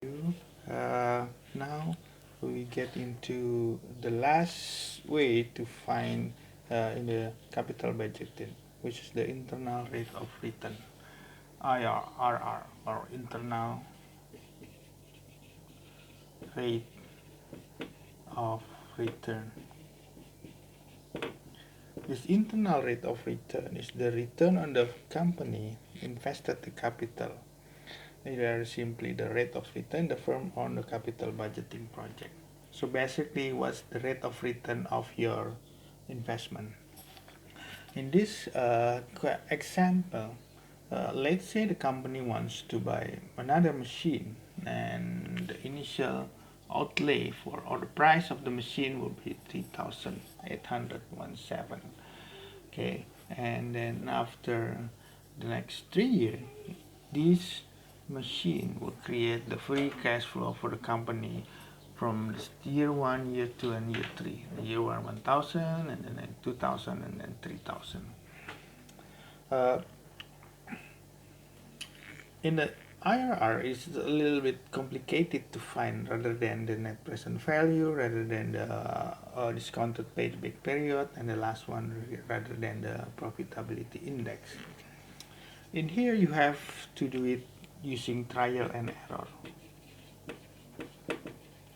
Now we get into the last way to find in the capital budgeting, which is the internal rate of return, IRR, or internal rate of return. This internal rate of return is the return on the company invested the capital. Very simply, the rate of return the firm on the capital budgeting project. So basically, what's the rate of return of your investment? In this example, let's say the company wants to buy another machine, and the initial outlay for, or the price of the machine will be 3,817. Okay, and then after the next 3 years, this machine will create the free cash flow for the company from year 1, year 2, and year 3. Year 1, 1,000, and then 2,000, and then 3,000. In the IRR, it's a little bit complicated to find rather than the net present value, rather than the discounted payback period, and the last one rather than the profitability index. In here, you have to do it using trial and error.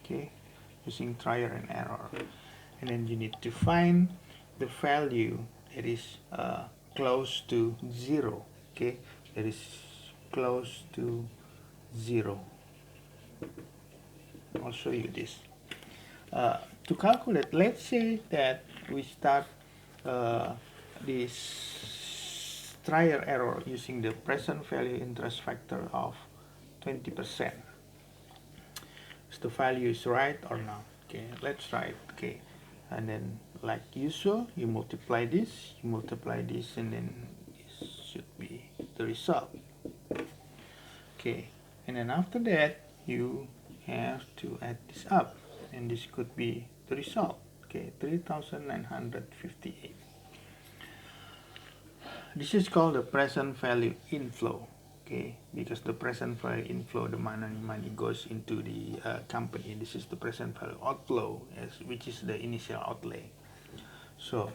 Okay, using trial and error, and then you need to find the value that is close to zero. Okay, that is close to zero. I'll show you this. To calculate, let's say that we start this trial error using the present value interest factor of 20%. Is the value is right or not? Okay, let's try it. Okay, and then like usual, you multiply this, and then this should be the result. Okay, and then after that, you have to add this up, and this could be the result. Okay, 3,958. This is called the present value inflow. Okay, because the present value inflow, the money goes into the company. This is the present value outflow, which is the initial outlay. So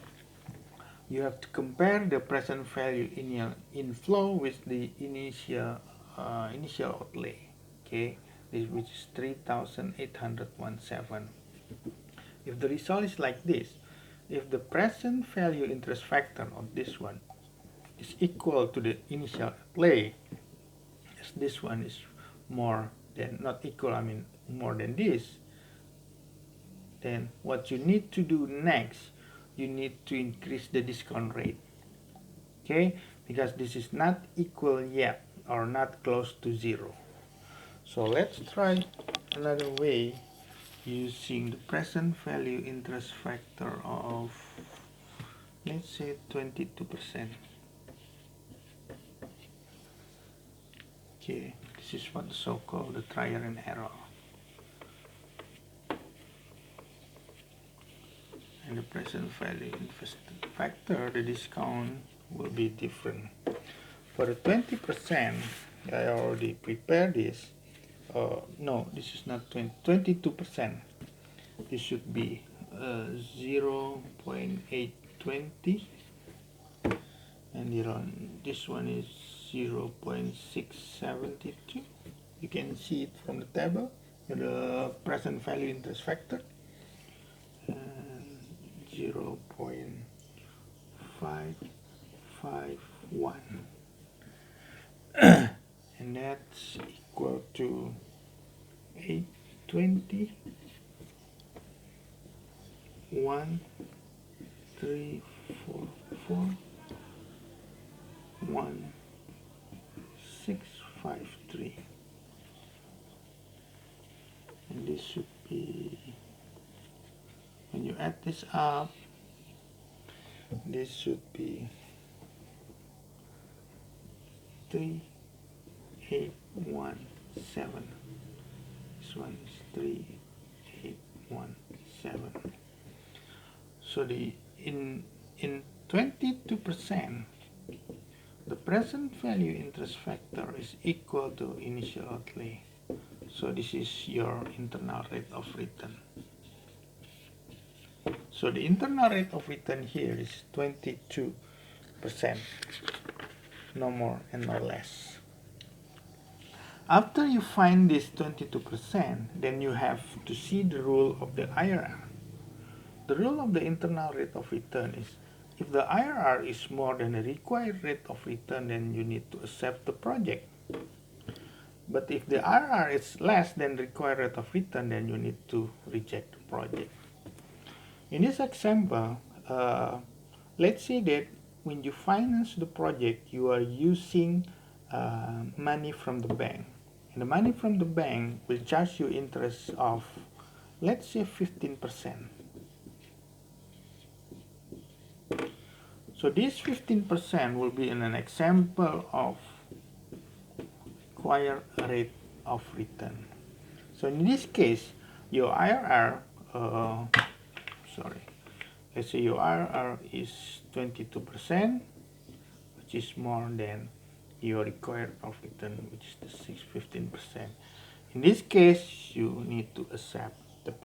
you have to compare the present value inflow with the initial outlay. Okay, which is 3,817. If the result is like this, if the present value interest factor of this one is equal to the initial outlay, as this one is more than, not equal, I mean more than this, then what you need to do next, you need to increase the discount rate. Okay, because this is not equal yet, or not close to zero. So let's try another way using the present value interest factor of, let's say, 22%. Okay, this is what the so-called the trial and error. And the present value interest factor, the discount will be different. For the 20%, I already prepared this. No, this is not 22%. This should be 0.820, and this one is 0.672. You can see it from the table, the present value interest factor, 0.551, and that's equal to 820, 1344, 1653, and this should be, when you add this up, this should be 3817. This one is 3817. So in 22%, the present value interest factor is equal to initial outlay. So this is your internal rate of return. So the internal rate of return here is 22%, no more and no less. After you find this 22%, then you have to see the rule of the IRR. The rule of the internal rate of return is if the IRR is more than the required rate of return, then you need to accept the project. But if the IRR is less than the required rate of return, then you need to reject the project. In this example, let's say that when you finance the project, you are using money from the bank. And the money from the bank will charge you interest of, let's say, 15%. So this 15% will be in an example of required rate of return. So in this case, your IRR, let's say your IRR is 22%, which is more than your required of return, which is the 15%. In this case, you need to accept